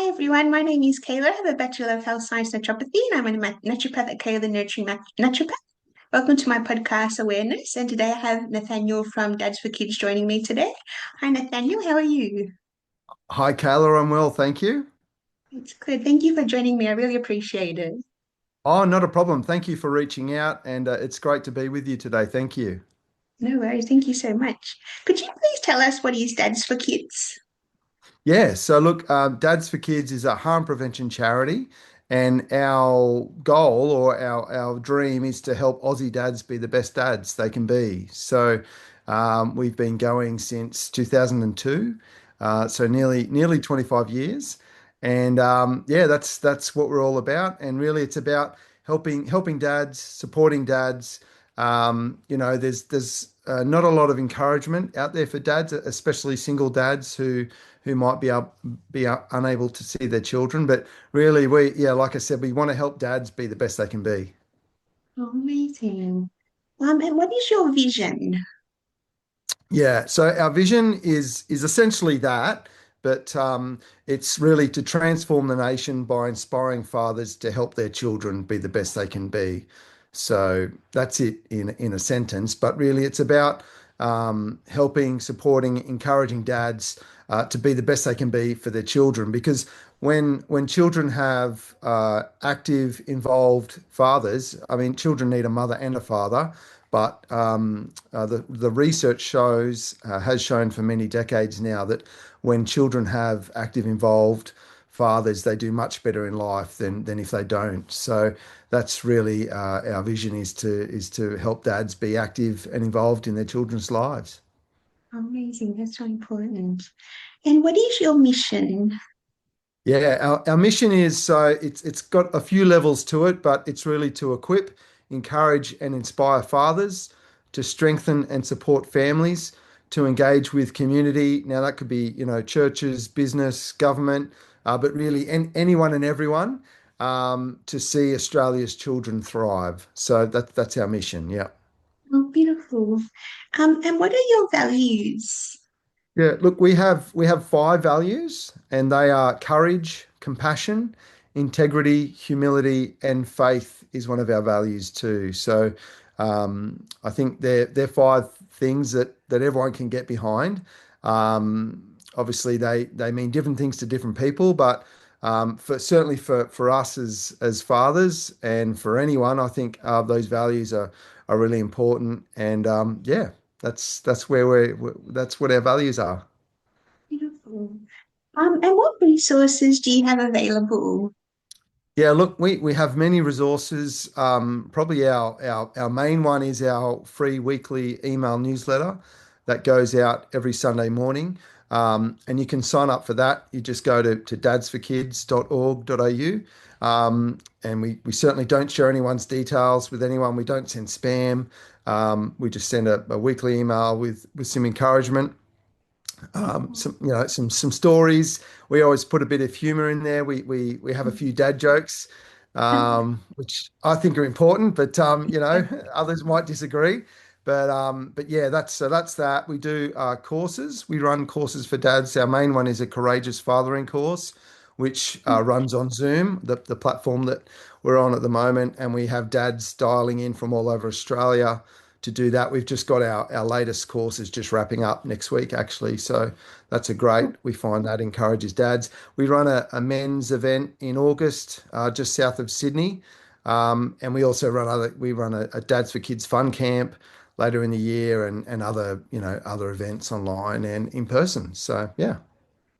Hi everyone, my name is Kayla. I have a Bachelor of Health Science Naturopathy and I'm a naturopath at Kayla Nurturing Naturopath. Welcome to my podcast Awareness, and today I have Nathaniel from Dads4Kids joining me today. Hi Nathaniel, how are you? Hi, Kayla. I'm well, thank you. It's good. Thank you for joining me. I really appreciate it. Oh, not a problem. Thank you for reaching out, and it's great to be with you today. Thank you. No worries. Thank you so much. Could you please tell us what is Dads4Kids? Yeah, so look, Dads for Kids is a harm prevention charity, and our goal or our dream is to help Aussie dads be the best dads they can be. So we've been going since 2002, so nearly 25 years, and yeah, that's what we're all about. And really, it's about helping dads, supporting dads. There's not a lot of encouragement out there for dads, especially single dads who might unable to see their children. But really, yeah, like I said, we want to help dads be the best they can be. Oh, amazing. And what is your vision? Yeah, so our vision is essentially that, but it's really to transform the nation by inspiring fathers to help their children be the best they can be. So that's it in a sentence. But really, it's about helping, supporting, encouraging dads to be the best they can be for their children. Because when children have active, involved fathers, I mean, children need a mother and a father. But the research has shown for many decades now that when children have active, involved fathers, they do much better in life than if they don't. So that's really our vision is to help dads be active and involved in their children's lives. Amazing. That's so important. And what is your mission? Yeah, our mission is it's got a few levels to it, but it's really to equip, encourage, and inspire fathers to strengthen and support families, to engage with community. Now that could be, churches, business, government, but really anyone and everyone to see Australia's children thrive. So that's our mission. Yeah. Oh, beautiful. And what are your values? Yeah, look, we have five values, and they are courage, compassion, integrity, humility, and faith is one of our values too. So I think they're five things that everyone can get behind. Obviously, they mean different things to different people, but for certainly for us as fathers and for anyone, I think those values are really important. And yeah. That's where that's what our values are. Beautiful. And what resources do you have available? Yeah, look, we have many resources. Probably our main one is our free weekly email newsletter that goes out every Sunday morning. And you can sign up for that. You just go to dads4kids.org.au. And we certainly don't share anyone's details with anyone. We don't send spam. We just send a weekly email with some encouragement. Some stories. We always put a bit of humor in there. We have a few dad jokes, which I think are important, but others might disagree. But yeah, that's that. We do courses. We run courses for dads. Our main one is a courageous fathering course, which runs on Zoom, the platform that we're on at the moment, and we have dads dialing in from all over Australia to do that. We've just got our latest course is just wrapping up next week, actually. So that's a great, we find that encourages dads. We run a men's event in August, just south of Sydney. And we also run a Dads for Kids fun camp later in the year and other, other events online and in person. So yeah.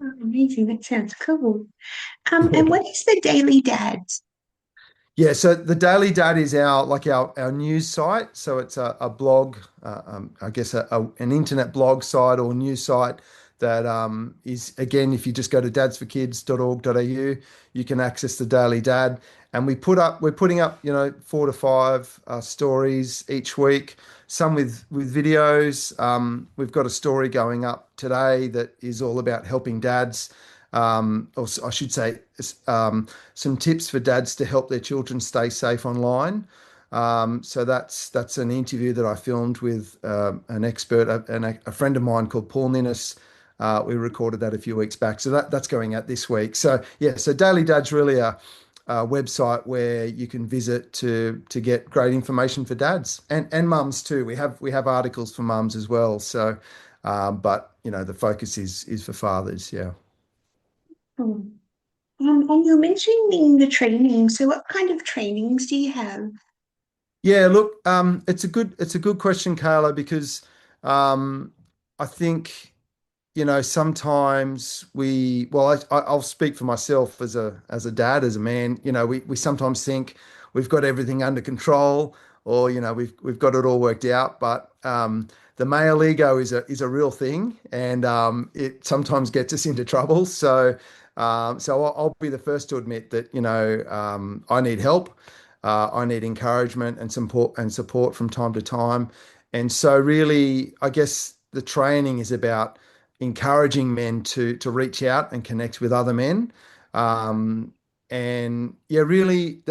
Oh, amazing. That sounds cool. And what is the Daily Dads? Yeah, so the Daily Dad is our news site. So it's a blog, I guess an internet blog site or news site that is again, if you just go to dads4kids.org.au, you can access the Daily Dad. And we're putting up, 4 to 5 stories each week, some with videos. We've got a story going up today that is all about helping dads, I should say, some tips for dads to help their children stay safe online. So that's an interview that I filmed with an expert, a friend of mine called Paul Ninnis, We recorded that a few weeks back, so that's going out this week. So yeah, so Daily Dad's really a website where you can visit to get great information for dads and mums too. We have articles for mums as well. So, but the focus is for fathers. Yeah. Hmm. And you're mentioning the training. So what kind of trainings do you have? Yeah, look, it's a good question, Carla, because um, I think sometimes I'll speak for myself as a dad, as a man. We sometimes think we've got everything under control, or we've got it all worked out. But the male ego is a real thing, and it sometimes gets us into trouble. So I'll be the first to admit that I need help. I need encouragement and support from time to time. And so really, I guess the training is about encouraging men to reach out and connect with other men. Um, and yeah, really,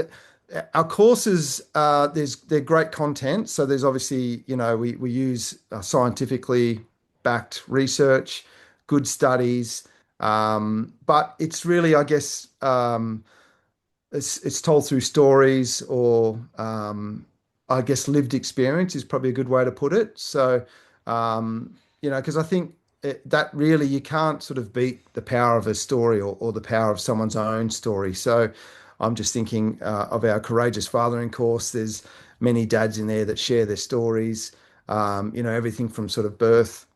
our courses, they're great content. So there's obviously, we use scientifically backed research, good studies, but it's really, I guess, it's told through stories or I guess lived experience is probably a good way to put it. So because I think that really you can't sort of beat the power of a story or the power of someone's own story. So I'm just thinking of our Courageous Fathering course. There's many dads in there that share their stories. Everything from sort of birth,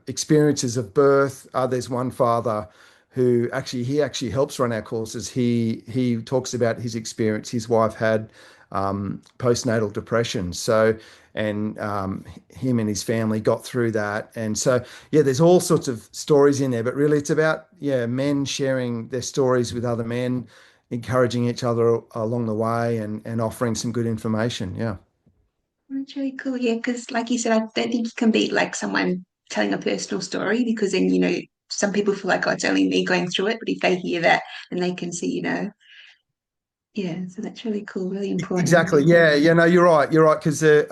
experiences of birth. There's one father who he actually helps run our courses. He talks about his experience. His wife had postnatal depression, and him and his family got through that. And so yeah, there's all sorts of stories in there, but really it's about men sharing their stories with other men, encouraging each other along the way, and offering some good information. Yeah. That's really cool. Yeah, because like you said, I don't think you can beat like someone telling a personal story because then, some people feel like, oh, it's only me going through it. But if they hear that and they can see, yeah, so that's really cool, really important. Exactly. Yeah. Yeah. No, you're right. You're right. Because a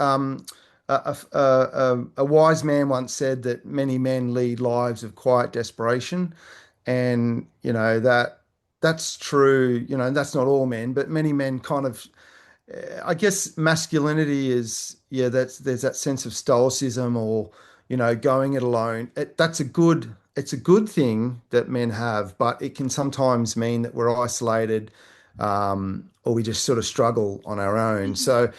wise man once said that many men lead lives of quiet desperation, and that's true. That's not all men, but many men kind of I guess masculinity is, yeah, there's that sense of stoicism or, going it alone. It's a good thing that men have, but it can sometimes mean that we're isolated, or we just sort of struggle on our own. So,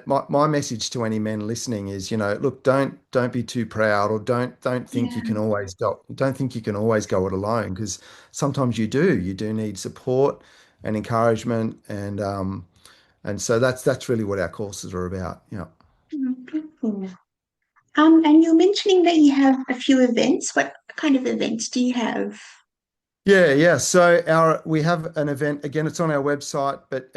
my message to any men listening is, look, don't be too proud, or don't think you Yeah. can always go it alone, because sometimes you do need support and encouragement, and so that's really what our courses are about. Yeah. Beautiful. And you're mentioning that you have a few events. What kind of events do you have? Yeah, yeah. So we have an event again. It's on our website, but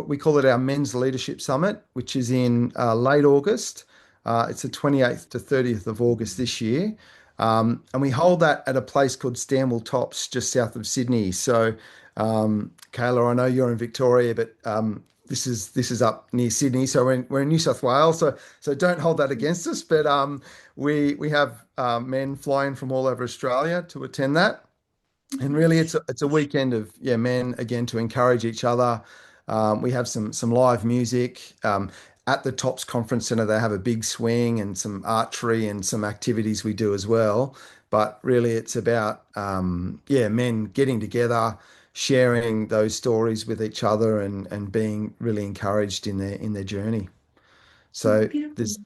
we call it our Men's Leadership Summit, which is in late August. It's the 28th to 30th of August this year, and we hold that at a place called Stanwell Tops, just south of Sydney. So, Kayla, I know you're in Victoria, but this is up near Sydney, so we're in New South Wales. So don't hold that against us, but we have men flying from all over Australia to attend that. And really, it's a weekend of men again to encourage each other. We have some live music at the Tops Conference Centre. They have a big swing and some archery and some activities we do as well. But really, it's about men getting together, sharing those stories with each other, and being really encouraged in their journey. Oh, So beautiful.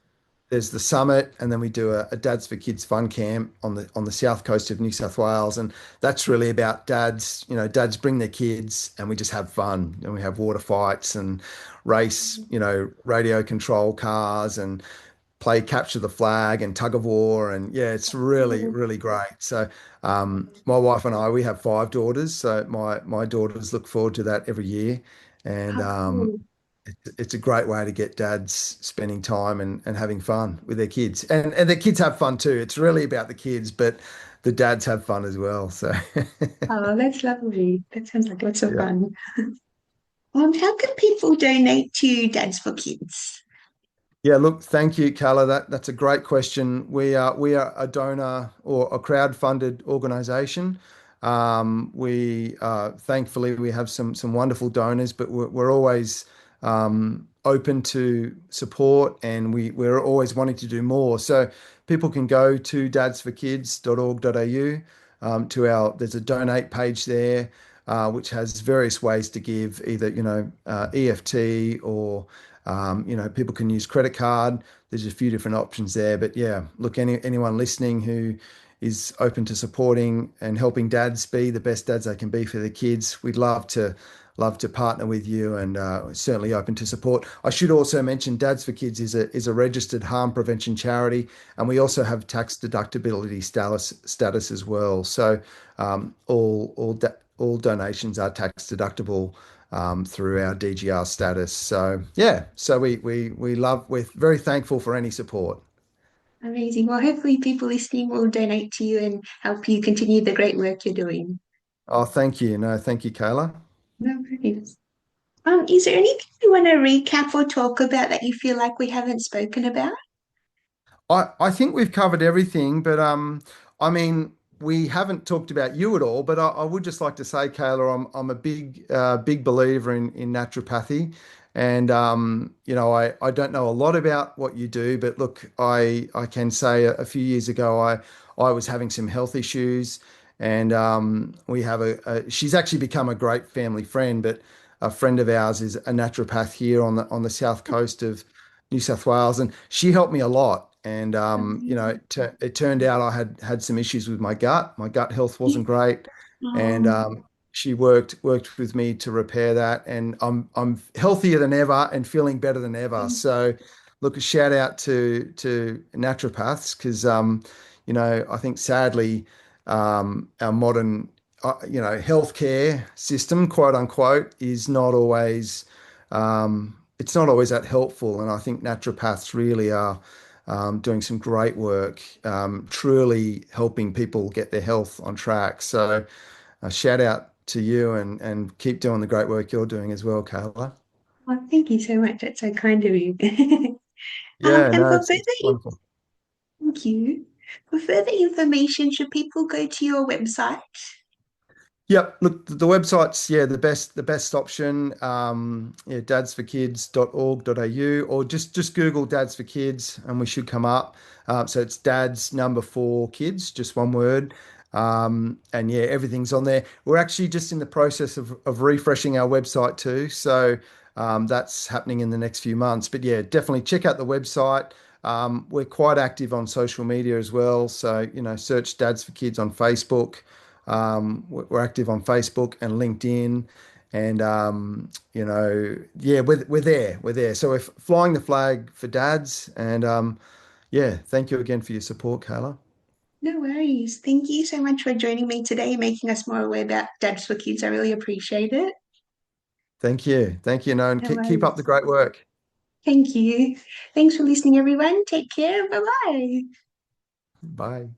there's the summit, and then we do a Dads for Kids fun camp on the south coast of New South Wales, and that's really about dads. Dads bring their kids, and we just have fun, and we have water fights and race, radio control cars, and play capture the flag and tug of war, and yeah, it's really really great. So my wife and I, we have five daughters, so my daughters look forward to that every year, and How cool. it's a great way to get dads spending time and having fun with their kids. And their kids have fun too. It's really about the kids, but the dads have fun as well. So Oh, that's lovely. That sounds like lots of yeah. fun. How can people donate to Dads for Kids? Yeah, look, thank you, Carla. That's a great question. We are a donor or a crowd-funded organization. We thankfully we have some wonderful donors, but we're always open to support, and we're always wanting to do more. So people can go to dads4kids.org.au to our there's a donate page there, which has various ways to give, either EFT or people can use credit card. There's a few different options there, but yeah, look, anyone listening who is open to supporting and helping dads be the best dads they can be for their kids, we'd love to partner with you, and certainly open to support. I should also mention Dads4Kids is a registered harm prevention charity, and we also have tax deductibility status as well. So all donations are tax deductible through our DGR status. So yeah, so we're very thankful for any support. Amazing. Well, hopefully people listening will donate to you and help you continue the great work you're doing. Oh, thank you. No, thank you, Kayla. No worries. Is there anything you want to recap or talk about that you feel like we haven't spoken about? I think we've covered everything, but I mean, we haven't talked about you at all. But I would just like to say, Kayla, I'm a big believer in naturopathy, and I don't know a lot about what you do, but look, I can say a few years ago I was having some health issues, and we have she's actually become a great family friend, but a friend of ours is a naturopath here on the south coast of New South Wales, and she helped me a lot. And Amazing. it turned out I had some issues with my gut. My gut health wasn't great, and Um, she worked with me to repair that. And I'm healthier than ever and feeling better than ever. So, look, a shout out to naturopaths, because I think sadly our modern healthcare system, quote unquote, is not always it's not always that helpful. And I think naturopaths really are doing some great work, truly helping people get their health on track. So a shout out to you, and keep doing the great work you're doing as well, Carla. well, thank you so much. That's so kind of you. Yeah, And no, for it's wonderful. thank you. For further information, should people go to your website? Yep. Look, the website's the best option. Yeah, dads4kids.org.au, or just Google Dads for Kids and we should come up. So it's dads number 4 kids, just one word. And yeah, everything's on there. We're actually just in the process of refreshing our website too. So that's happening in the next few months. But yeah, definitely check out the website. We're quite active on social media as well. So, search Dads for Kids on Facebook. We're active on Facebook and LinkedIn, and yeah, we're there. We're there. So we're flying the flag for dads, and yeah, thank you again for your support, Kayla. No worries. Thank you so much for joining me today, making us more aware about Dads for Kids. I really appreciate it. Thank you, no, and No keep up the worries. great work. Thank you. Thanks for listening, everyone. Take care. Bye bye. Bye.